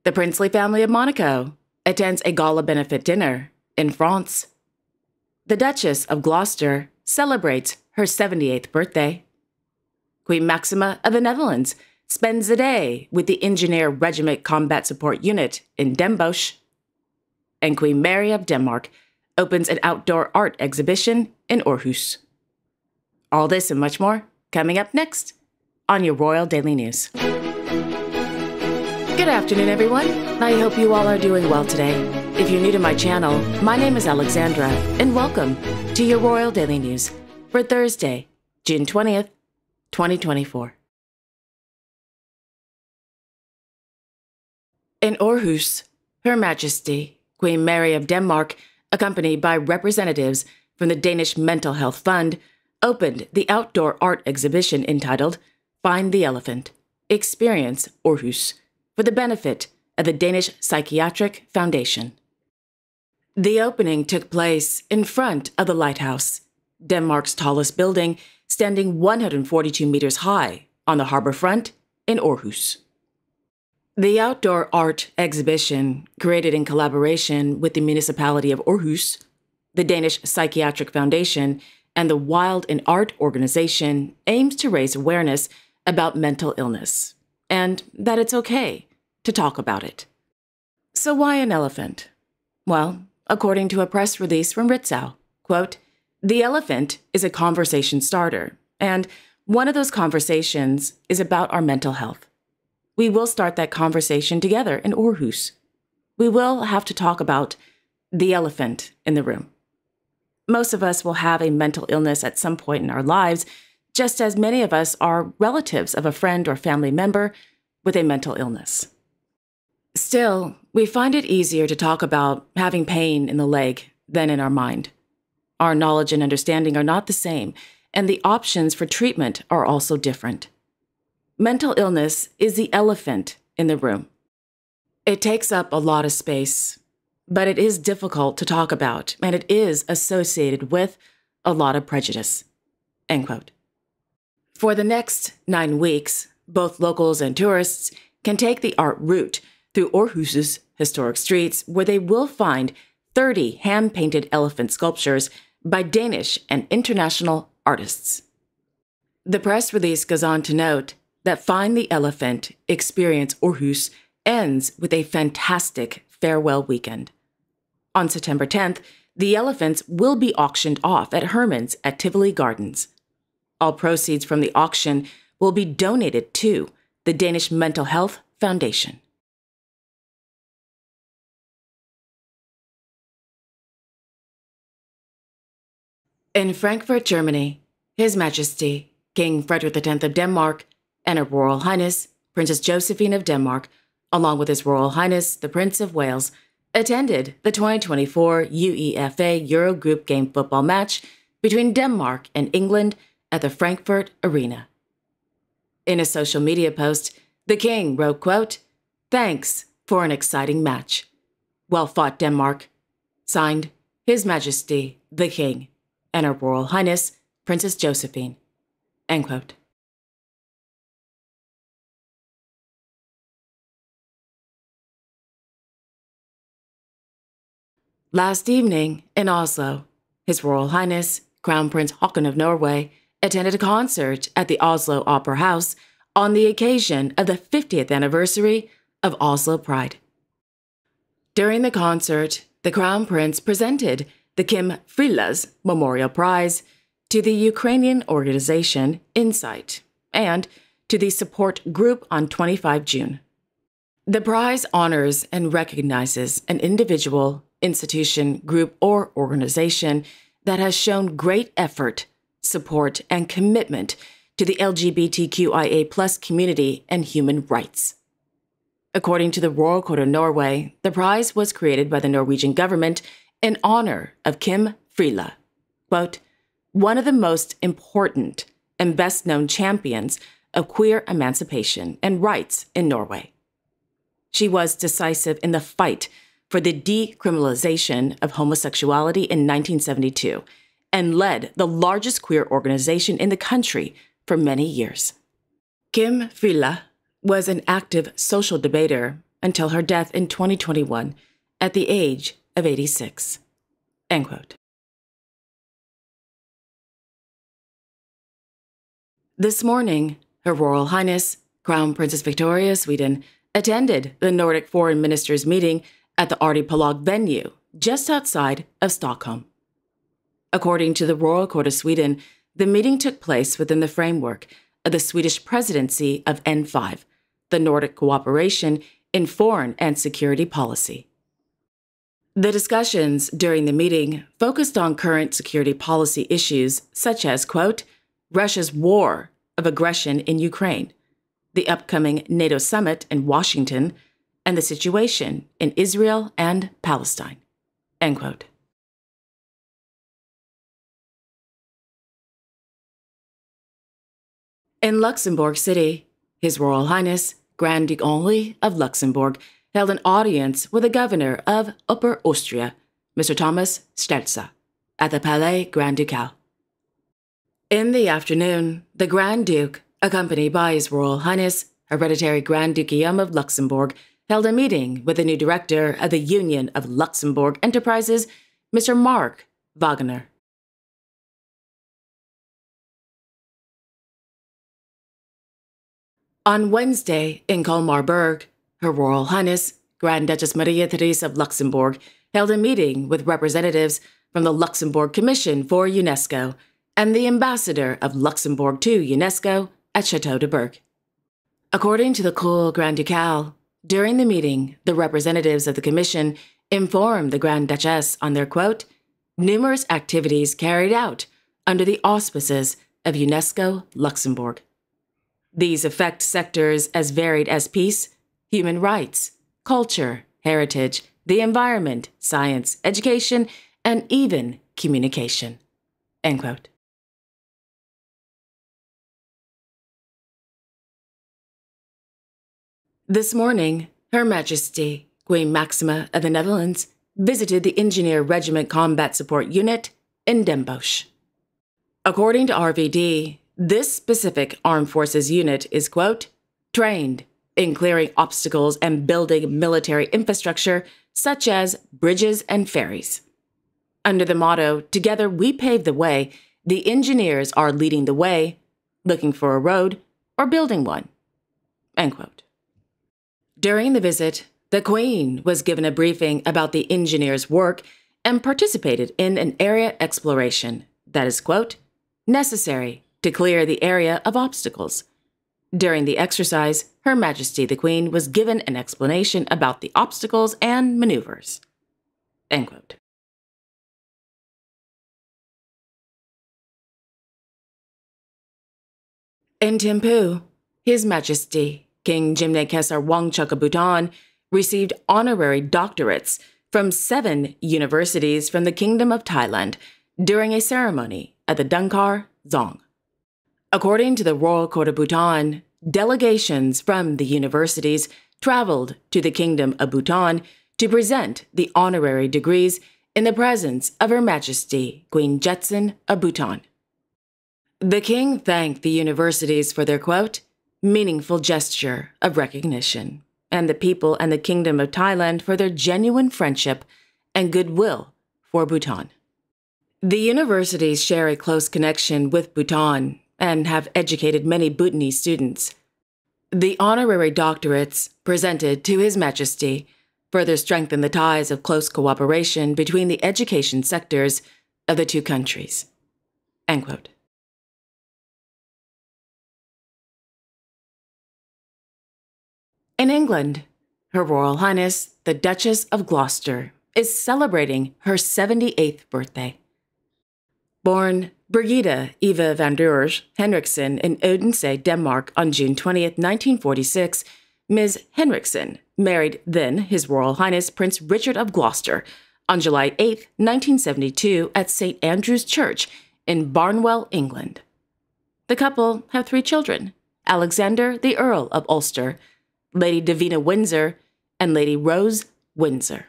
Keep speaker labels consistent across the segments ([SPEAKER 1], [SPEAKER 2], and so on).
[SPEAKER 1] The princely family of Monaco attends a gala benefit dinner in France. The Duchess of Gloucester celebrates her 78th birthday. Queen Maxima of the Netherlands spends the day with the Engineer Regiment Combat Support Unit in Den Bosch. And Queen Mary of Denmark opens an outdoor art exhibition in Aarhus. All this and much more coming up next on your Royal Daily News. Good afternoon, everyone. I hope you all are doing well today. If you're new to my channel, my name is Alexandra, and welcome to your Royal Daily News for Thursday, June 20th, 2024. In Aarhus, Her Majesty, Queen Mary of Denmark, accompanied by representatives from the Danish Mental Health Fund, opened the outdoor art exhibition entitled Find the Elephant, Experience Aarhus, for the benefit of the Danish Psychiatric Foundation. The opening took place in front of the lighthouse, Denmark's tallest building, standing 142 meters high on the harbor front in Aarhus. The outdoor art exhibition, created in collaboration with the municipality of Aarhus, the Danish Psychiatric Foundation, and the Wild in Art organization, aims to raise awareness about mental illness, and that it's okay to talk about it. So why an elephant? Well, according to a press release from Ritzau, quote, "The elephant is a conversation starter, and one of those conversations is about our mental health. We will start that conversation together in Aarhus. We will have to talk about the elephant in the room. Most of us will have a mental illness at some point in our lives, just as many of us are relatives of a friend or family member with a mental illness. Still, we find it easier to talk about having pain in the leg than in our mind. Our knowledge and understanding are not the same, and the options for treatment are also different. Mental illness is the elephant in the room. It takes up a lot of space, but it is difficult to talk about, and it is associated with a lot of prejudice." End quote. For the next 9 weeks, both locals and tourists can take the art route through Aarhus's historic streets, where they will find 30 hand-painted elephant sculptures by Danish and international artists. The press release goes on to note that Find the Elephant, Experience Aarhus ends with a fantastic farewell weekend. On September 10th, the elephants will be auctioned off at Herman's at Tivoli Gardens. All proceeds from the auction will be donated to the Danish Mental Health Foundation. In Frankfurt, Germany, His Majesty, King Frederick X of Denmark, and Her Royal Highness, Princess Josephine of Denmark, along with His Royal Highness, the Prince of Wales, attended the 2024 UEFA Eurogroup game football match between Denmark and England at the Frankfurt Arena. In a social media post, the King wrote, quote, "Thanks for an exciting match. Well fought, Denmark. Signed, His Majesty, the King, and Her Royal Highness, Princess Josephine." End quote. Last evening in Oslo, His Royal Highness, Crown Prince Haakon of Norway, attended a concert at the Oslo Opera House on the occasion of the 50th anniversary of Oslo Pride. During the concert, the Crown Prince presented the Kim Frilas Memorial Prize to the Ukrainian organization Insight and to the support group on 25 June. The prize honors and recognizes an individual, institution, group, or organization that has shown great effort, support, and commitment to the LGBTQIA+ community and human rights. According to the Royal Court of Norway, the prize was created by the Norwegian government in honor of Kim Frila, quote, "one of the most important and best-known champions of queer emancipation and rights in Norway. She was decisive in the fight for the decriminalization of homosexuality in 1972 and led the largest queer organization in the country for many years." Kim Frila was an active social debater until her death in 2021 at the age of 86. End quote. This morning, Her Royal Highness, Crown Princess Victoria, Sweden, attended the Nordic Foreign Ministers meeting at the Artipelag venue just outside of Stockholm. According to the Royal Court of Sweden, the meeting took place within the framework of the Swedish presidency of N5, the Nordic Cooperation in Foreign and Security Policy. The discussions during the meeting focused on current security policy issues such as, quote, Russia's war of aggression in Ukraine, the upcoming NATO summit in Washington, and the situation in Israel and Palestine, end quote. In Luxembourg City, His Royal Highness Grand Duke Henri of Luxembourg held an audience with the governor of Upper Austria, Mr. Thomas Stelza, at the Palais Grand Ducal. In the afternoon, the Grand Duke, accompanied by His Royal Highness Hereditary Grand Duke Guillaume of Luxembourg, held a meeting with the new director of the Union of Luxembourg Enterprises, Mr. Mark Wagner. On Wednesday, in Colmar-Berg, Her Royal Highness Grand Duchess Maria Therese of Luxembourg held a meeting with representatives from the Luxembourg Commission for UNESCO and the ambassador of Luxembourg to UNESCO at Château de Berg. According to the Cour Grand Ducal, during the meeting, the representatives of the Commission informed the Grand Duchess on their, quote, numerous activities carried out under the auspices of UNESCO Luxembourg. These affect sectors as varied as peace, human rights, culture, heritage, the environment, science, education, and even communication. End quote. This morning, Her Majesty, Queen Maxima of the Netherlands, visited the Engineer Regiment Combat Support Unit in Den Bosch. According to RVD, this specific armed forces unit is, quote, trained in clearing obstacles and building military infrastructure such as bridges and ferries. Under the motto, Together we pave the way, the engineers are leading the way, looking for a road, or building one. End quote. During the visit, the Queen was given a briefing about the engineers' work and participated in an area exploration that is, quote, necessary to clear the area of obstacles. During the exercise, Her Majesty the Queen was given an explanation about the obstacles and maneuvers. End quote. In Thimphu, His Majesty King Jimny Khesar Wangchuk of Bhutan received honorary doctorates from 7 universities from the Kingdom of Thailand during a ceremony at the Dungkar Dzong. According to the Royal Court of Bhutan, delegations from the universities traveled to the Kingdom of Bhutan to present the honorary degrees in the presence of Her Majesty Queen Jetsun of Bhutan. The king thanked the universities for their, quote, meaningful gesture of recognition, and the people and the Kingdom of Thailand for their genuine friendship and goodwill for Bhutan. The universities share a close connection with Bhutan and have educated many Bhutanese students. The honorary doctorates presented to His Majesty further strengthen the ties of close cooperation between the education sectors of the two countries. End quote. In England, Her Royal Highness, the Duchess of Gloucester, is celebrating her 78th birthday. Born Birgitte Eva van Deurge Henriksen in Odense, Denmark on June 20, 1946, Ms. Henriksen married then His Royal Highness Prince Richard of Gloucester on July 8, 1972 at St. Andrew's Church in Barnwell, England. The couple have 3 children, Alexander, the Earl of Ulster, Lady Davina Windsor, and Lady Rose Windsor.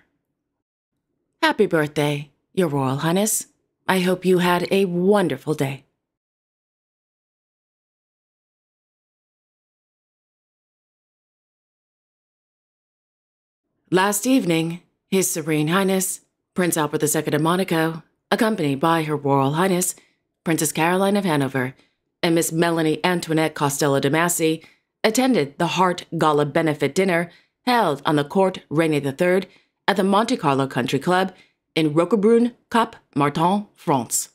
[SPEAKER 1] Happy birthday, Your Royal Highness. I hope you had a wonderful day. Last evening, His Serene Highness, Prince Albert II of Monaco, accompanied by Her Royal Highness, Princess Caroline of Hanover, and Miss Melanie Antoinette Costello de Massey, attended the Hart Gala Benefit Dinner held on the Court Rainier III at the Monte Carlo Country Club in Roquebrune, Cap Martin, France.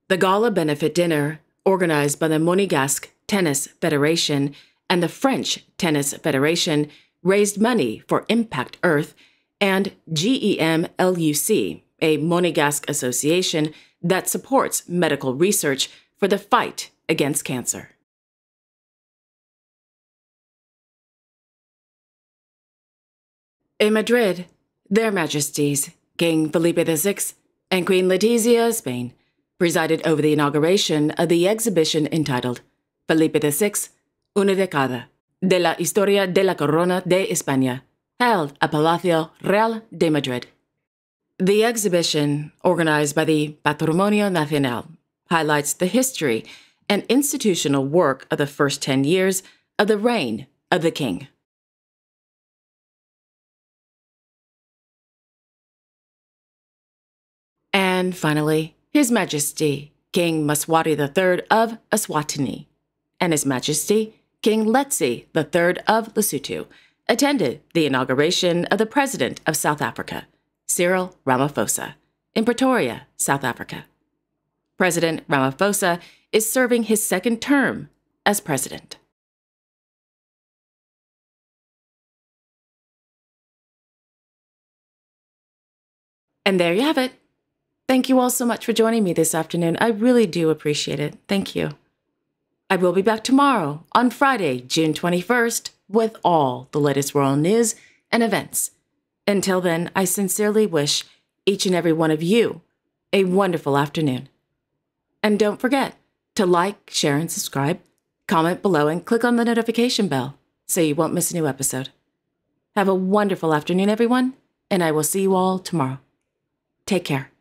[SPEAKER 1] The Gala Benefit Dinner, organized by the Monégasque Tennis Federation and the French Tennis Federation, raised money for Impact Earth and GEMLUC, a Monégasque association that supports medical research for the fight against cancer. In Madrid, Their Majesties King Felipe VI and Queen Letizia of Spain presided over the inauguration of the exhibition entitled Felipe VI, Una década de la historia de la corona de España, held at Palacio Real de Madrid. The exhibition, organized by the Patrimonio Nacional, highlights the history and institutional work of the first 10 years of the reign of the king. And finally, His Majesty King Mswati III of Eswatini and His Majesty King Letsie III of Lesotho attended the inauguration of the President of South Africa, Cyril Ramaphosa, in Pretoria, South Africa. President Ramaphosa is serving his second term as president. And there you have it. Thank you all so much for joining me this afternoon. I really do appreciate it. Thank you. I will be back tomorrow on Friday, June 21st, with all the latest royal news and events. Until then, I sincerely wish each and every one of you a wonderful afternoon. And don't forget to like, share, and subscribe, comment below, and click on the notification bell so you won't miss a new episode. Have a wonderful afternoon, everyone, and I will see you all tomorrow. Take care.